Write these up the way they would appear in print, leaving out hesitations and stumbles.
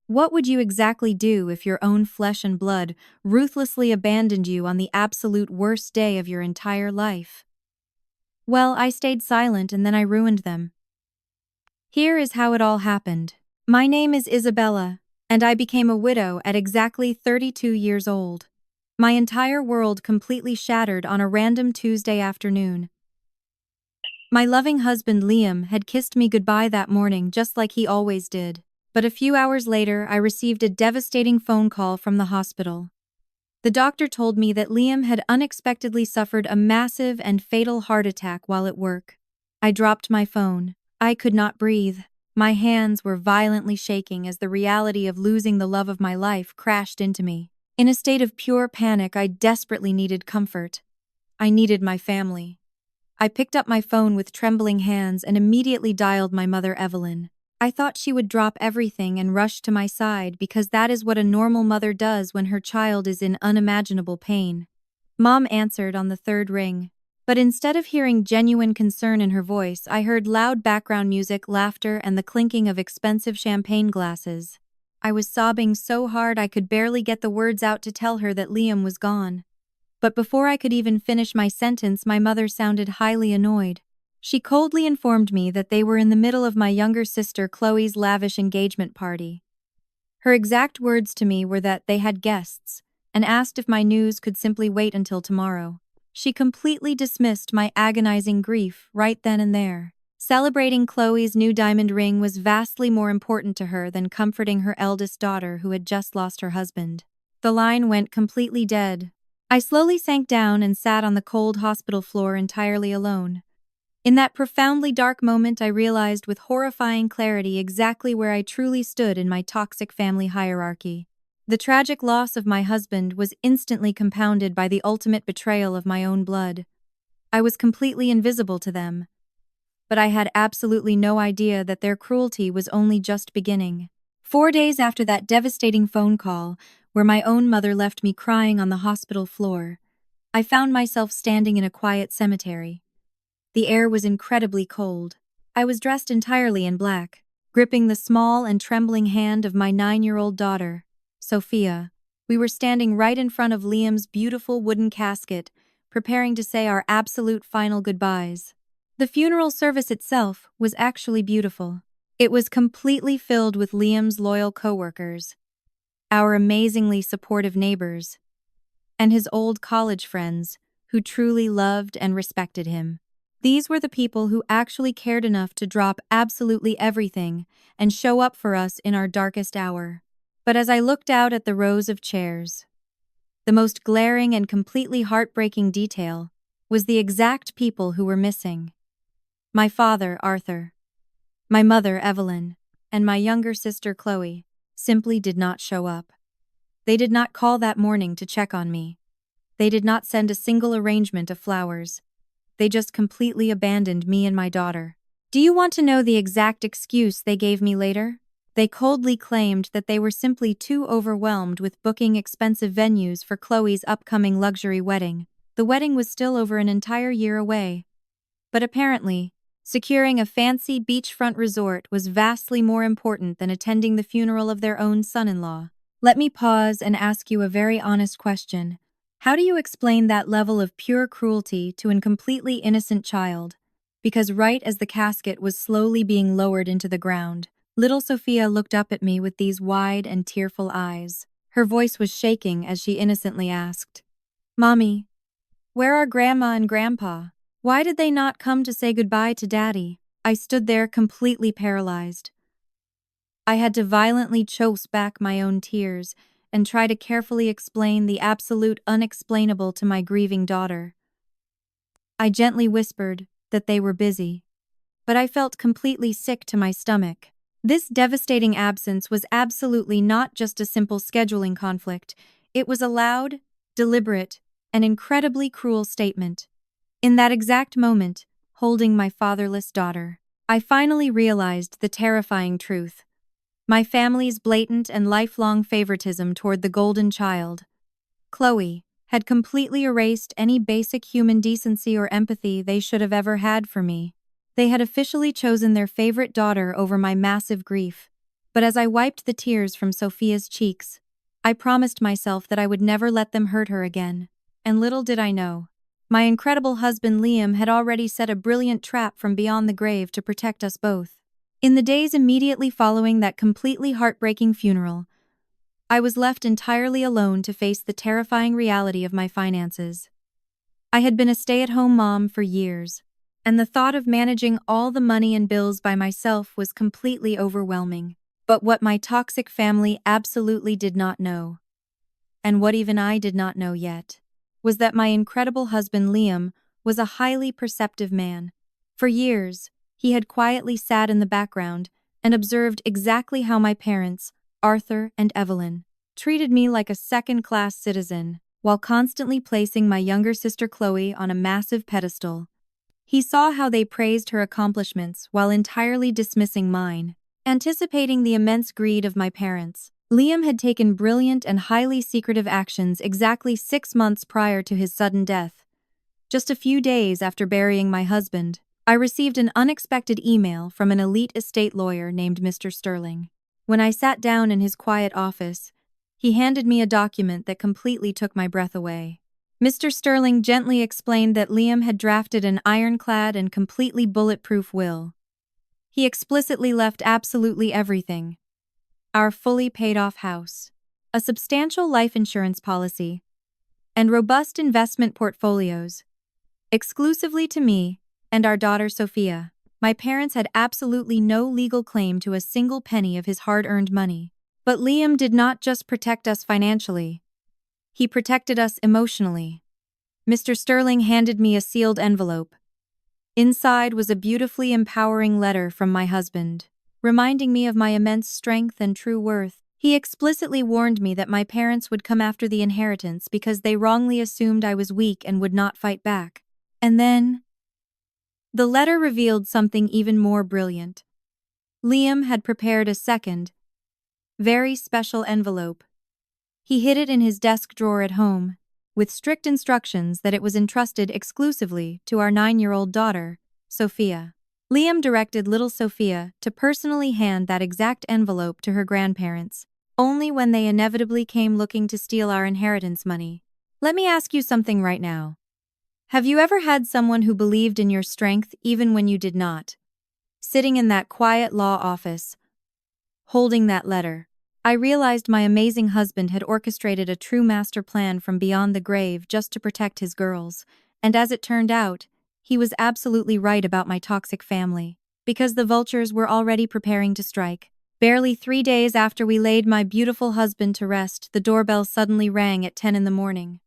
What would you exactly do if your own flesh and blood ruthlessly abandoned you on the absolute worst day of your entire life? Well, I stayed silent and then I ruined them. Here is how it all happened. My name is Isabella, and I became a widow at exactly 32 years old. My entire world completely shattered on a random Tuesday afternoon. My loving husband Liam had kissed me goodbye that morning just like he always did. But a few hours later, I received a devastating phone call from the hospital. The doctor told me that Liam had unexpectedly suffered a massive and fatal heart attack while at work. I dropped my phone. I could not breathe. My hands were violently shaking as the reality of losing the love of my life crashed into me. In a state of pure panic, I desperately needed comfort. I needed my family. I picked up my phone with trembling hands and immediately dialed my mother, Evelyn. I thought she would drop everything and rush to my side because that is what a normal mother does when her child is in unimaginable pain. Mom answered on the third ring. But instead of hearing genuine concern in her voice, I heard loud background music, laughter, and the clinking of expensive champagne glasses. I was sobbing so hard I could barely get the words out to tell her that Liam was gone. But before I could even finish my sentence, my mother sounded highly annoyed. She coldly informed me that they were in the middle of my younger sister Chloe's lavish engagement party. Her exact words to me were that they had guests, and asked if my news could simply wait until tomorrow. She completely dismissed my agonizing grief right then and there. Celebrating Chloe's new diamond ring was vastly more important to her than comforting her eldest daughter who had just lost her husband. The line went completely dead. I slowly sank down and sat on the cold hospital floor entirely alone. In that profoundly dark moment, I realized with horrifying clarity exactly where I truly stood in my toxic family hierarchy. The tragic loss of my husband was instantly compounded by the ultimate betrayal of my own blood. I was completely invisible to them, but I had absolutely no idea that their cruelty was only just beginning. 4 days after that devastating phone call, where my own mother left me crying on the hospital floor, I found myself standing in a quiet cemetery. The air was incredibly cold. I was dressed entirely in black, gripping the small and trembling hand of my 9-year-old daughter, Sophia. We were standing right in front of Liam's beautiful wooden casket, preparing to say our absolute final goodbyes. The funeral service itself was actually beautiful. It was completely filled with Liam's loyal coworkers, our amazingly supportive neighbors, and his old college friends who truly loved and respected him. These were the people who actually cared enough to drop absolutely everything and show up for us in our darkest hour. But as I looked out at the rows of chairs, the most glaring and completely heartbreaking detail was the exact people who were missing. My father, Arthur, my mother, Evelyn, and my younger sister, Chloe, simply did not show up. They did not call that morning to check on me. They did not send a single arrangement of flowers. They just completely abandoned me and my daughter. Do you want to know the exact excuse they gave me later? They coldly claimed that they were simply too overwhelmed with booking expensive venues for Chloe's upcoming luxury wedding. The wedding was still over an entire year away. But apparently, securing a fancy beachfront resort was vastly more important than attending the funeral of their own son-in-law. Let me pause and ask you a very honest question. How do you explain that level of pure cruelty to a completely innocent child? Because right as the casket was slowly being lowered into the ground, little Sophia looked up at me with these wide and tearful eyes. Her voice was shaking as she innocently asked, "Mommy, where are Grandma and Grandpa? Why did they not come to say goodbye to Daddy?" I stood there completely paralyzed. I had to violently choke back my own tears and try to carefully explain the absolute unexplainable to my grieving daughter. I gently whispered that they were busy, but I felt completely sick to my stomach. This devastating absence was absolutely not just a simple scheduling conflict. It was a loud, deliberate, and incredibly cruel statement. In that exact moment, holding my fatherless daughter, I finally realized the terrifying truth. My family's blatant and lifelong favoritism toward the golden child, Chloe, had completely erased any basic human decency or empathy they should have ever had for me. They had officially chosen their favorite daughter over my massive grief. But as I wiped the tears from Sophia's cheeks, I promised myself that I would never let them hurt her again. And little did I know, my incredible husband Liam had already set a brilliant trap from beyond the grave to protect us both. In the days immediately following that completely heartbreaking funeral, I was left entirely alone to face the terrifying reality of my finances. I had been a stay-at-home mom for years, and the thought of managing all the money and bills by myself was completely overwhelming. But what my toxic family absolutely did not know, and what even I did not know yet, was that my incredible husband Liam was a highly perceptive man. For years, he had quietly sat in the background and observed exactly how my parents, Arthur and Evelyn, treated me like a second-class citizen, while constantly placing my younger sister Chloe on a massive pedestal. He saw how they praised her accomplishments while entirely dismissing mine. Anticipating the immense greed of my parents, Liam had taken brilliant and highly secretive actions exactly 6 months prior to his sudden death. Just a few days after burying my husband, I received an unexpected email from an elite estate lawyer named Mr. Sterling. When I sat down in his quiet office, he handed me a document that completely took my breath away. Mr. Sterling gently explained that Liam had drafted an ironclad and completely bulletproof will. He explicitly left absolutely everything: our fully paid-off house, a substantial life insurance policy, and robust investment portfolios, exclusively to me and our daughter Sophia. My parents had absolutely no legal claim to a single penny of his hard-earned money. But Liam did not just protect us financially. He protected us emotionally. Mr. Sterling handed me a sealed envelope. Inside was a beautifully empowering letter from my husband, reminding me of my immense strength and true worth. He explicitly warned me that my parents would come after the inheritance because they wrongly assumed I was weak and would not fight back. And then, the letter revealed something even more brilliant. Liam had prepared a second, very special envelope. He hid it in his desk drawer at home, with strict instructions that it was entrusted exclusively to our 9-year-old daughter, Sophia. Liam directed little Sophia to personally hand that exact envelope to her grandparents, only when they inevitably came looking to steal our inheritance money. Let me ask you something right now. Have you ever had someone who believed in your strength even when you did not? Sitting in that quiet law office, holding that letter, I realized my amazing husband had orchestrated a true master plan from beyond the grave just to protect his girls, and as it turned out, he was absolutely right about my toxic family, because the vultures were already preparing to strike. Barely 3 days after we laid my beautiful husband to rest, the doorbell suddenly rang at 10 in the morning.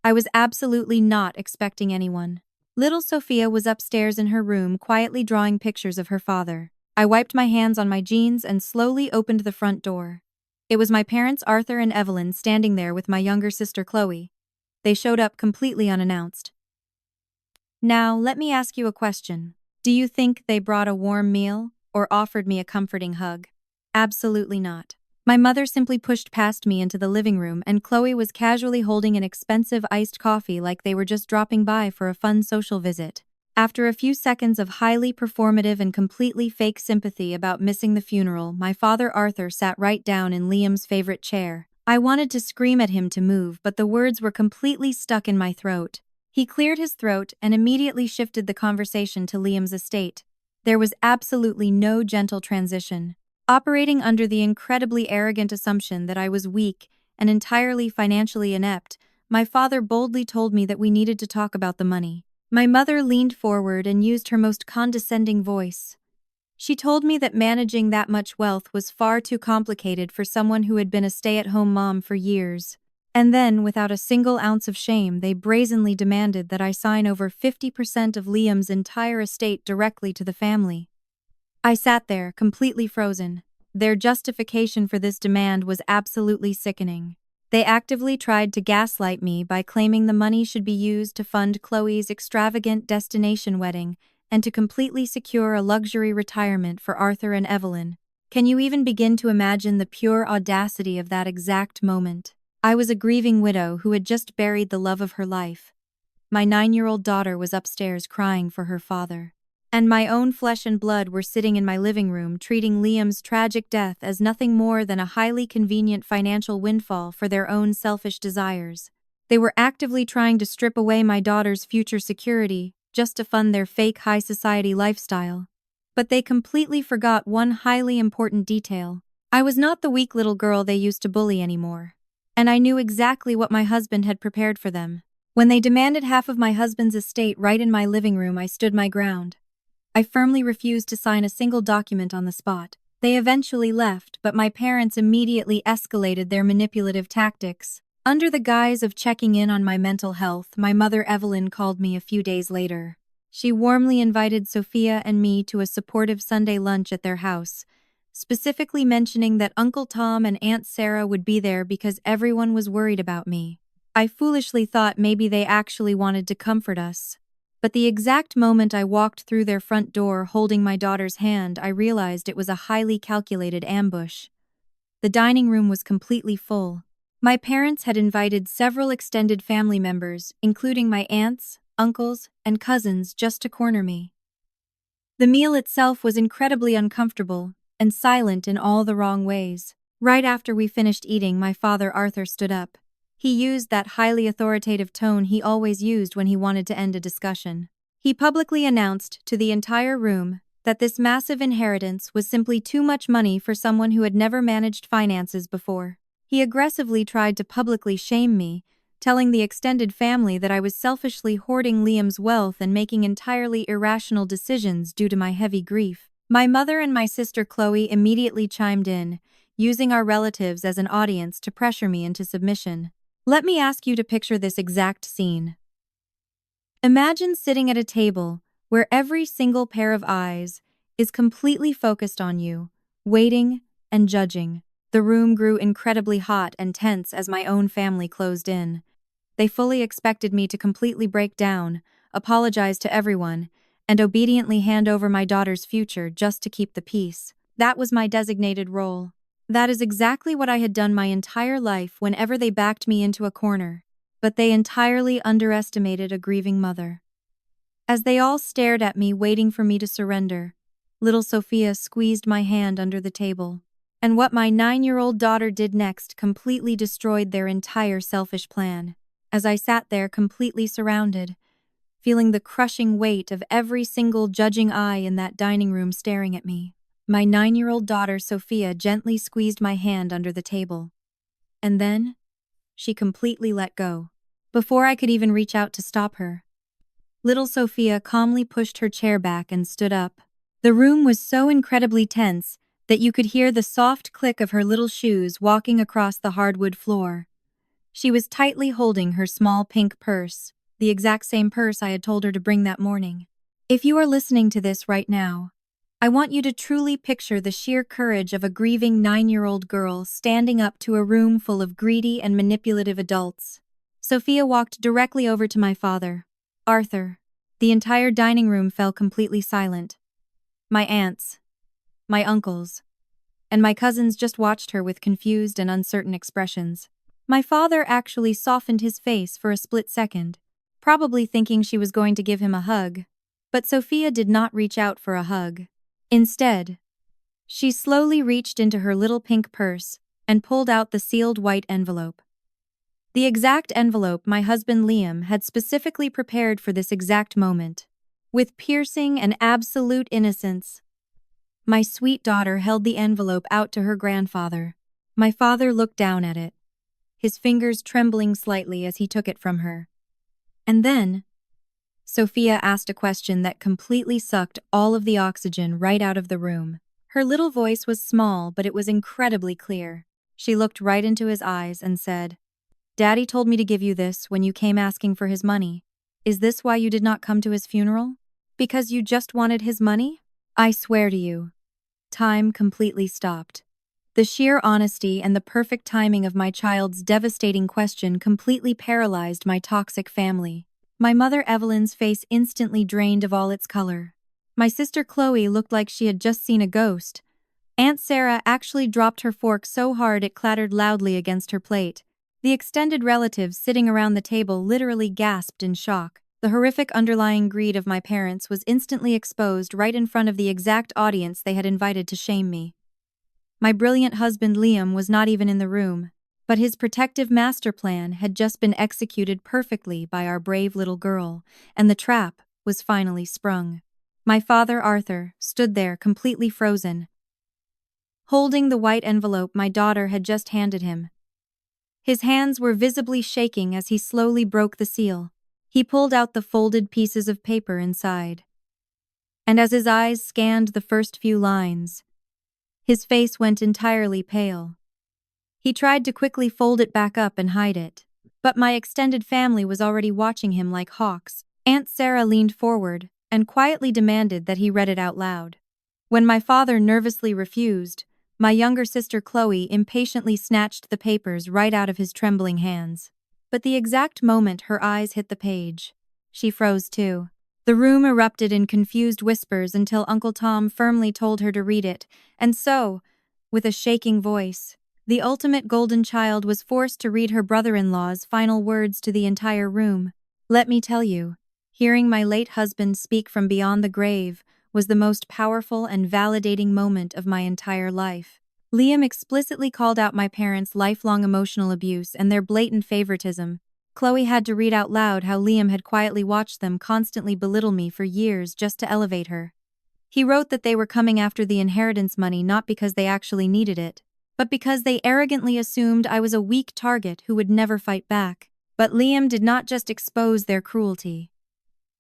I was absolutely not expecting anyone. Little Sophia was upstairs in her room quietly drawing pictures of her father. I wiped my hands on my jeans and slowly opened the front door. It was my parents Arthur and Evelyn standing there with my younger sister Chloe. They showed up completely unannounced. Now, let me ask you a question. Do you think they brought a warm meal or offered me a comforting hug? Absolutely not. My mother simply pushed past me into the living room, and Chloe was casually holding an expensive iced coffee like they were just dropping by for a fun social visit. After a few seconds of highly performative and completely fake sympathy about missing the funeral, my father Arthur sat right down in Liam's favorite chair. I wanted to scream at him to move, but the words were completely stuck in my throat. He cleared his throat and immediately shifted the conversation to Liam's estate. There was absolutely no gentle transition. Operating under the incredibly arrogant assumption that I was weak and entirely financially inept, my father boldly told me that we needed to talk about the money. My mother leaned forward and used her most condescending voice. She told me that managing that much wealth was far too complicated for someone who had been a stay-at-home mom for years. And then, without a single ounce of shame, they brazenly demanded that I sign over 50% of Liam's entire estate directly to the family. I sat there, completely frozen. Their justification for this demand was absolutely sickening. They actively tried to gaslight me by claiming the money should be used to fund Chloe's extravagant destination wedding and to completely secure a luxury retirement for Arthur and Evelyn. Can you even begin to imagine the pure audacity of that exact moment? I was a grieving widow who had just buried the love of her life. My 9-year-old daughter was upstairs crying for her father. And my own flesh and blood were sitting in my living room treating Liam's tragic death as nothing more than a highly convenient financial windfall for their own selfish desires. They were actively trying to strip away my daughter's future security just to fund their fake high society lifestyle. But they completely forgot one highly important detail. I was not the weak little girl they used to bully anymore. And I knew exactly what my husband had prepared for them. When they demanded half of my husband's estate right in my living room, I stood my ground. I firmly refused to sign a single document on the spot. They eventually left, but my parents immediately escalated their manipulative tactics. Under the guise of checking in on my mental health, my mother Evelyn called me a few days later. She warmly invited Sophia and me to a supportive Sunday lunch at their house, specifically mentioning that Uncle Tom and Aunt Sarah would be there because everyone was worried about me. I foolishly thought maybe they actually wanted to comfort us. But the exact moment I walked through their front door holding my daughter's hand, I realized it was a highly calculated ambush. The dining room was completely full. My parents had invited several extended family members, including my aunts, uncles, and cousins, just to corner me. The meal itself was incredibly uncomfortable and silent in all the wrong ways. Right after we finished eating, my father Arthur stood up. He used that highly authoritative tone he always used when he wanted to end a discussion. He publicly announced to the entire room that this massive inheritance was simply too much money for someone who had never managed finances before. He aggressively tried to publicly shame me, telling the extended family that I was selfishly hoarding Liam's wealth and making entirely irrational decisions due to my heavy grief. My mother and my sister Chloe immediately chimed in, using our relatives as an audience to pressure me into submission. Let me ask you to picture this exact scene. Imagine sitting at a table where every single pair of eyes is completely focused on you, waiting and judging. The room grew incredibly hot and tense as my own family closed in. They fully expected me to completely break down, apologize to everyone, and obediently hand over my daughter's future just to keep the peace. That was my designated role. That is exactly what I had done my entire life whenever they backed me into a corner. But they entirely underestimated a grieving mother. As they all stared at me waiting for me to surrender, little Sophia squeezed my hand under the table. And what my 9-year-old daughter did next completely destroyed their entire selfish plan. As I sat there completely surrounded, feeling the crushing weight of every single judging eye in that dining room staring at me, my 9-year-old daughter Sophia gently squeezed my hand under the table. And then, she completely let go. Before I could even reach out to stop her, little Sophia calmly pushed her chair back and stood up. The room was so incredibly tense that you could hear the soft click of her little shoes walking across the hardwood floor. She was tightly holding her small pink purse, the exact same purse I had told her to bring that morning. If you are listening to this right now, I want you to truly picture the sheer courage of a grieving 9-year-old girl standing up to a room full of greedy and manipulative adults. Sophia walked directly over to my father, Arthur. The entire dining room fell completely silent. My aunts, my uncles, and my cousins just watched her with confused and uncertain expressions. My father actually softened his face for a split second, probably thinking she was going to give him a hug. But Sophia did not reach out for a hug. Instead, she slowly reached into her little pink purse and pulled out the sealed white envelope. The exact envelope my husband Liam had specifically prepared for this exact moment. With piercing and absolute innocence, my sweet daughter held the envelope out to her grandfather. My father looked down at it, his fingers trembling slightly as he took it from her. And then, Sophia asked a question that completely sucked all of the oxygen right out of the room. Her little voice was small, but it was incredibly clear. She looked right into his eyes and said, "Daddy told me to give you this when you came asking for his money. Is this why you did not come to his funeral? Because you just wanted his money? I swear to you." Time completely stopped. The sheer honesty and the perfect timing of my child's devastating question completely paralyzed my toxic family. My mother Evelyn's face instantly drained of all its color. My sister Chloe looked like she had just seen a ghost. Aunt Sarah actually dropped her fork so hard it clattered loudly against her plate. The extended relatives sitting around the table literally gasped in shock. The horrific underlying greed of my parents was instantly exposed right in front of the exact audience they had invited to shame me. My brilliant husband Liam was not even in the room, but his protective master plan had just been executed perfectly by our brave little girl, and the trap was finally sprung. My father, Arthur, stood there completely frozen, holding the white envelope my daughter had just handed him. His hands were visibly shaking as he slowly broke the seal. He pulled out the folded pieces of paper inside. And as his eyes scanned the first few lines, his face went entirely pale. He tried to quickly fold it back up and hide it, but my extended family was already watching him like hawks. Aunt Sarah leaned forward and quietly demanded that he read it out loud. When my father nervously refused, my younger sister Chloe impatiently snatched the papers right out of his trembling hands. But the exact moment her eyes hit the page, she froze too. The room erupted in confused whispers until Uncle Tom firmly told her to read it, and so, with a shaking voice, the ultimate golden child was forced to read her brother-in-law's final words to the entire room. Let me tell you, hearing my late husband speak from beyond the grave was the most powerful and validating moment of my entire life. Liam explicitly called out my parents' lifelong emotional abuse and their blatant favoritism. Chloe had to read out loud how Liam had quietly watched them constantly belittle me for years just to elevate her. He wrote that they were coming after the inheritance money not because they actually needed it, but because they arrogantly assumed I was a weak target who would never fight back. But Liam did not just expose their cruelty.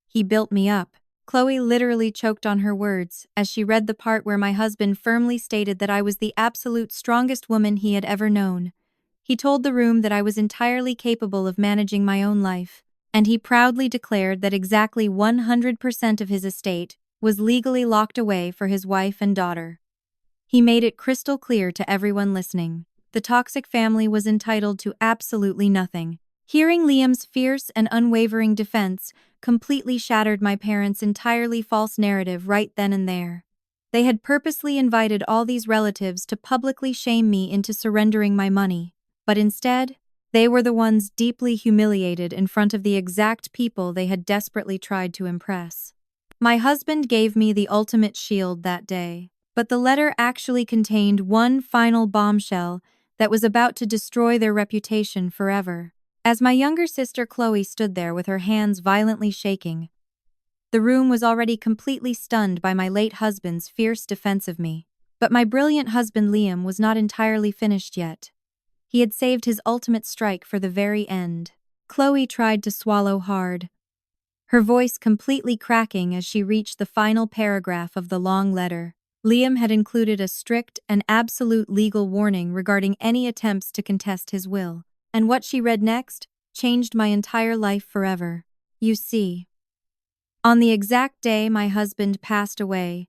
He built me up. Chloe literally choked on her words as she read the part where my husband firmly stated that I was the absolute strongest woman he had ever known. He told the room that I was entirely capable of managing my own life, and he proudly declared that exactly 100% of his estate was legally locked away for his wife and daughter. He made it crystal clear to everyone listening. The toxic family was entitled to absolutely nothing. Hearing Liam's fierce and unwavering defense completely shattered my parents' entirely false narrative right then and there. They had purposely invited all these relatives to publicly shame me into surrendering my money, but instead, they were the ones deeply humiliated in front of the exact people they had desperately tried to impress. My husband gave me the ultimate shield that day, but the letter actually contained one final bombshell that was about to destroy their reputation forever. As my younger sister Chloe stood there with her hands violently shaking, the room was already completely stunned by my late husband's fierce defense of me. But my brilliant husband Liam was not entirely finished yet. He had saved his ultimate strike for the very end. Chloe tried to swallow hard, her voice completely cracking as she reached the final paragraph of the long letter. Liam had included a strict and absolute legal warning regarding any attempts to contest his will. And what she read next changed my entire life forever. You see, on the exact day my husband passed away,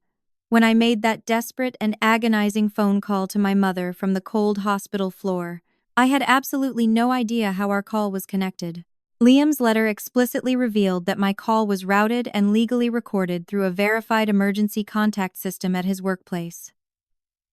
when I made that desperate and agonizing phone call to my mother from the cold hospital floor, I had absolutely no idea how our call was connected. Liam's letter explicitly revealed that my call was routed and legally recorded through a verified emergency contact system at his workplace.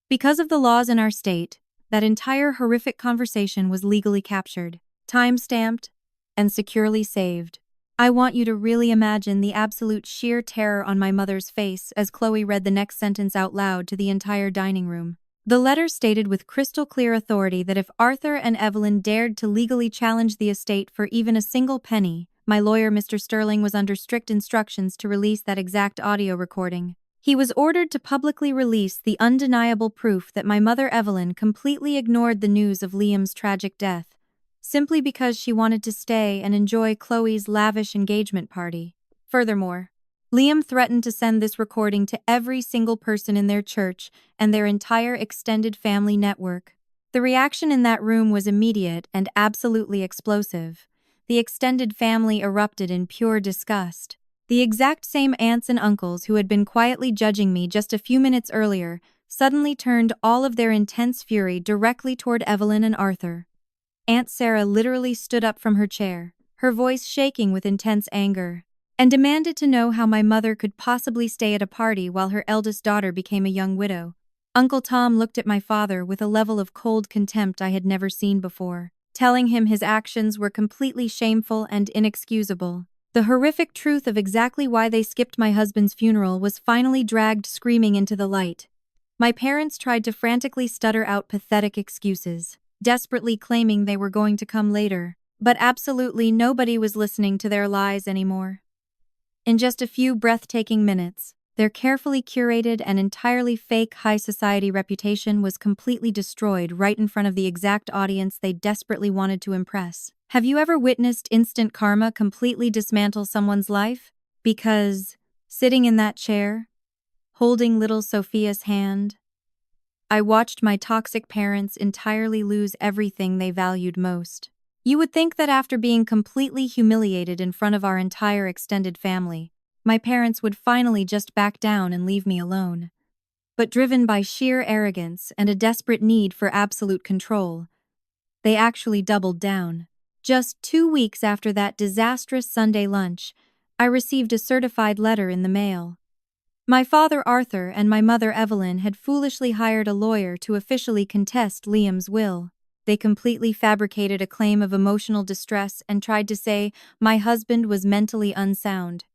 Because of the laws in our state, that entire horrific conversation was legally captured, time-stamped, and securely saved. I want you to really imagine the absolute sheer terror on my mother's face as Chloe read the next sentence out loud to the entire dining room. The letter stated with crystal clear authority that if Arthur and Evelyn dared to legally challenge the estate for even a single penny, my lawyer Mr. Sterling was under strict instructions to release that exact audio recording. He was ordered to publicly release the undeniable proof that my mother Evelyn completely ignored the news of Liam's tragic death, simply because she wanted to stay and enjoy Chloe's lavish engagement party. Furthermore, Liam threatened to send this recording to every single person in their church and their entire extended family network. The reaction in that room was immediate and absolutely explosive. The extended family erupted in pure disgust. The exact same aunts and uncles who had been quietly judging me just a few minutes earlier suddenly turned all of their intense fury directly toward Evelyn and Arthur. Aunt Sarah literally stood up from her chair, her voice shaking with intense anger, and demanded to know how my mother could possibly stay at a party while her eldest daughter became a young widow. Uncle Tom looked at my father with a level of cold contempt I had never seen before, telling him his actions were completely shameful and inexcusable. The horrific truth of exactly why they skipped my husband's funeral was finally dragged screaming into the light. My parents tried to frantically stutter out pathetic excuses, desperately claiming they were going to come later, but absolutely nobody was listening to their lies anymore. In just a few breathtaking minutes, their carefully curated and entirely fake high society reputation was completely destroyed right in front of the exact audience they desperately wanted to impress. Have you ever witnessed instant karma completely dismantle someone's life? Because, sitting in that chair, holding little Sophia's hand, I watched my toxic parents entirely lose everything they valued most. You would think that after being completely humiliated in front of our entire extended family, my parents would finally just back down and leave me alone. But driven by sheer arrogance and a desperate need for absolute control, they actually doubled down. Just 2 weeks after that disastrous Sunday lunch, I received a certified letter in the mail. My father Arthur and my mother Evelyn had foolishly hired a lawyer to officially contest Liam's will. They completely fabricated a claim of emotional distress and tried to say my husband was mentally unsound.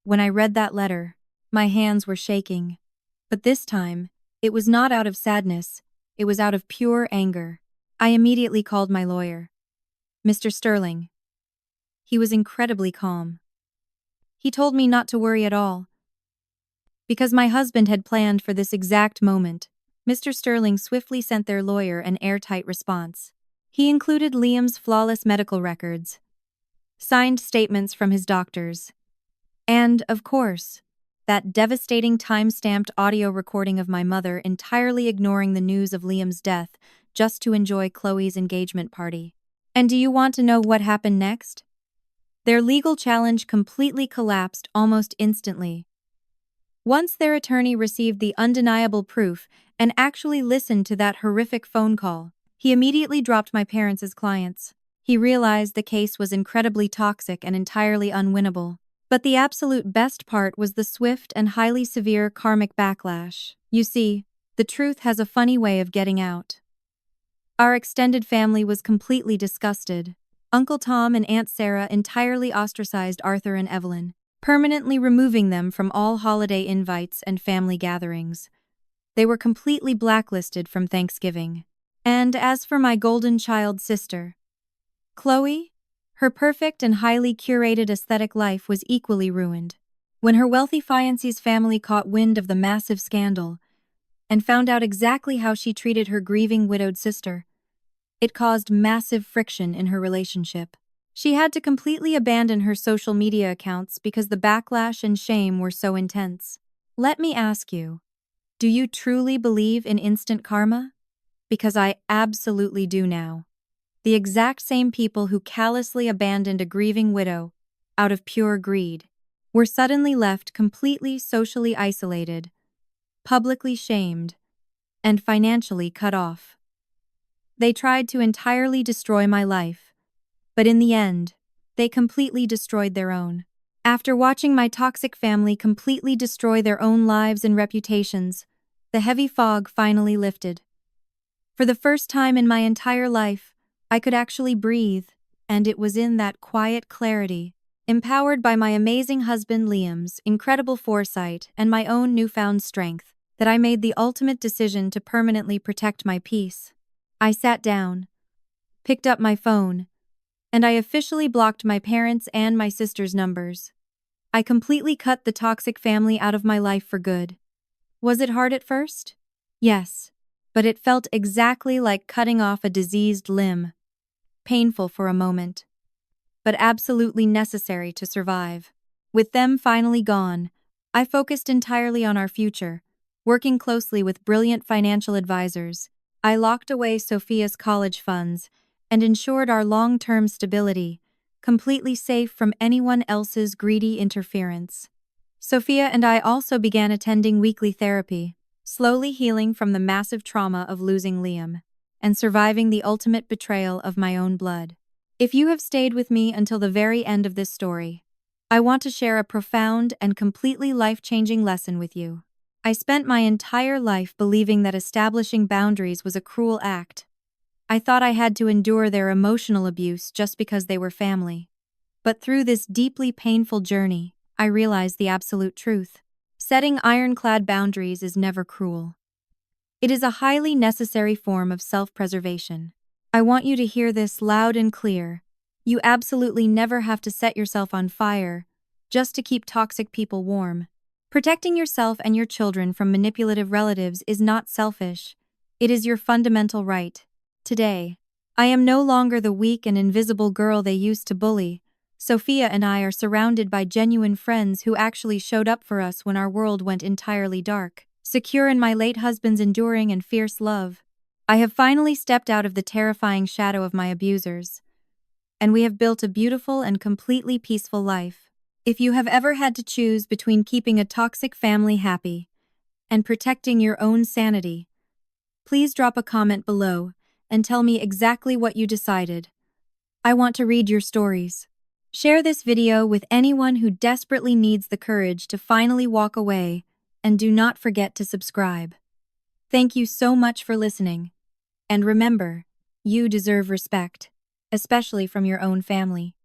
When I read that letter, my hands were shaking. But this time, it was not out of sadness, it was out of pure anger. I immediately called my lawyer, Mr. Sterling. He was incredibly calm. He told me not to worry at all, because my husband had planned for this exact moment. Mr. Sterling swiftly sent their lawyer an airtight response. He included Liam's flawless medical records, signed statements from his doctors, and, of course, that devastating time-stamped audio recording of my mother entirely ignoring the news of Liam's death just to enjoy Chloe's engagement party. And do you want to know what happened next? Their legal challenge completely collapsed almost instantly. Once their attorney received the undeniable proof and actually listened to that horrific phone call, he immediately dropped my parents as clients. He realized the case was incredibly toxic and entirely unwinnable. But the absolute best part was the swift and highly severe karmic backlash. You see, the truth has a funny way of getting out. Our extended family was completely disgusted. Uncle Tom and Aunt Sarah entirely ostracized Arthur and Evelyn, permanently removing them from all holiday invites and family gatherings. They were completely blacklisted from Thanksgiving. And as for my golden child sister, Chloe, her perfect and highly curated aesthetic life was equally ruined. When her wealthy fiancé's family caught wind of the massive scandal and found out exactly how she treated her grieving widowed sister, it caused massive friction in her relationship. She had to completely abandon her social media accounts because the backlash and shame were so intense. Let me ask you, do you truly believe in instant karma? Because I absolutely do now. The exact same people who callously abandoned a grieving widow out of pure greed were suddenly left completely socially isolated, publicly shamed, and financially cut off. They tried to entirely destroy my life, but in the end, they completely destroyed their own. After watching my toxic family completely destroy their own lives and reputations, the heavy fog finally lifted. For the first time in my entire life, I could actually breathe, and it was in that quiet clarity, empowered by my amazing husband Liam's incredible foresight and my own newfound strength, that I made the ultimate decision to permanently protect my peace. I sat down, picked up my phone, and I officially blocked my parents' and my sister's numbers. I completely cut the toxic family out of my life for good. Was it hard at first? Yes, but it felt exactly like cutting off a diseased limb. Painful for a moment, but absolutely necessary to survive. With them finally gone, I focused entirely on our future. Working closely with brilliant financial advisors, I locked away Sophia's college funds and ensured our long-term stability, completely safe from anyone else's greedy interference. Sophia and I also began attending weekly therapy, slowly healing from the massive trauma of losing Liam and surviving the ultimate betrayal of my own blood. If you have stayed with me until the very end of this story, I want to share a profound and completely life-changing lesson with you. I spent my entire life believing that establishing boundaries was a cruel act. I thought I had to endure their emotional abuse just because they were family. But through this deeply painful journey, I realized the absolute truth. Setting ironclad boundaries is never cruel. It is a highly necessary form of self-preservation. I want you to hear this loud and clear. You absolutely never have to set yourself on fire just to keep toxic people warm. Protecting yourself and your children from manipulative relatives is not selfish. It is your fundamental right. Today, I am no longer the weak and invisible girl they used to bully. Sophia and I are surrounded by genuine friends who actually showed up for us when our world went entirely dark. Secure in my late husband's enduring and fierce love, I have finally stepped out of the terrifying shadow of my abusers, and we have built a beautiful and completely peaceful life. If you have ever had to choose between keeping a toxic family happy and protecting your own sanity, please drop a comment below and tell me exactly what you decided. I want to read your stories. Share this video with anyone who desperately needs the courage to finally walk away, and do not forget to subscribe. Thank you so much for listening. And remember, you deserve respect, especially from your own family.